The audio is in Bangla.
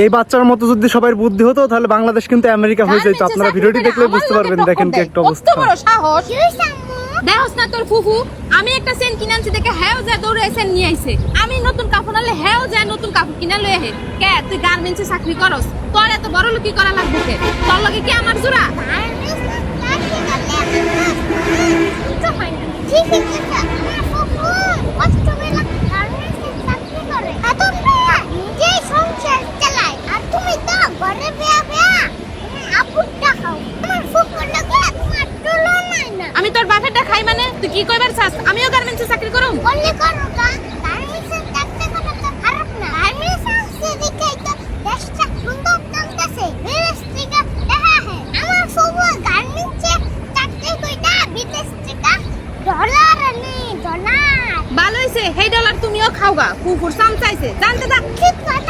এই বাচ্চার মতো যদি সবার বুদ্ধি হতো তাহলে বাংলাদেশ কিন্তু আমেরিকা হয়ে যেত। আপনারা ভিডিওটি দেখলে বুঝতে পারবেন। দেখেন কি একটা অবস্থা। কত বড় সাহস! দেখোস না তোর ফুফু, আমি একটা সেন কিনে আনছি দেখে হ্যাঁ যা দৌড়ে সেন নিয়ে আইছে। আমি নতুন কাপড় আনলে হ্যাঁ যা নতুন কাপড় কিনা লয়ে আহে। কে তুই গার্মেন্টসে চাকরি করস? তোর এত বড় লোকি করা লাগবে কে? তোর লগে কি আমার জোড়া? আমি তোর বাপেরটা খাই মানে তুই কি কইবার চাস? আমিও গার্মেন্টসে চাকরি করুম। বললে করো কা গার্মেন্টসে চাকরি করা তো খারাপ না। গার্মেন্টসে দিকে তো দেশটা সুন্দর চলতেছে। বিদেশিকা দেখা হে আমার ফুফু গার্মেন্টসে চাকরি কইরা বিদেশ থেকে ডলার আনে ডলার। ভালো হইছে, সেই ডলার তুমিও খাওগা। ফুফুর সাম চাইছে জানতে থাক। ঠিক কথা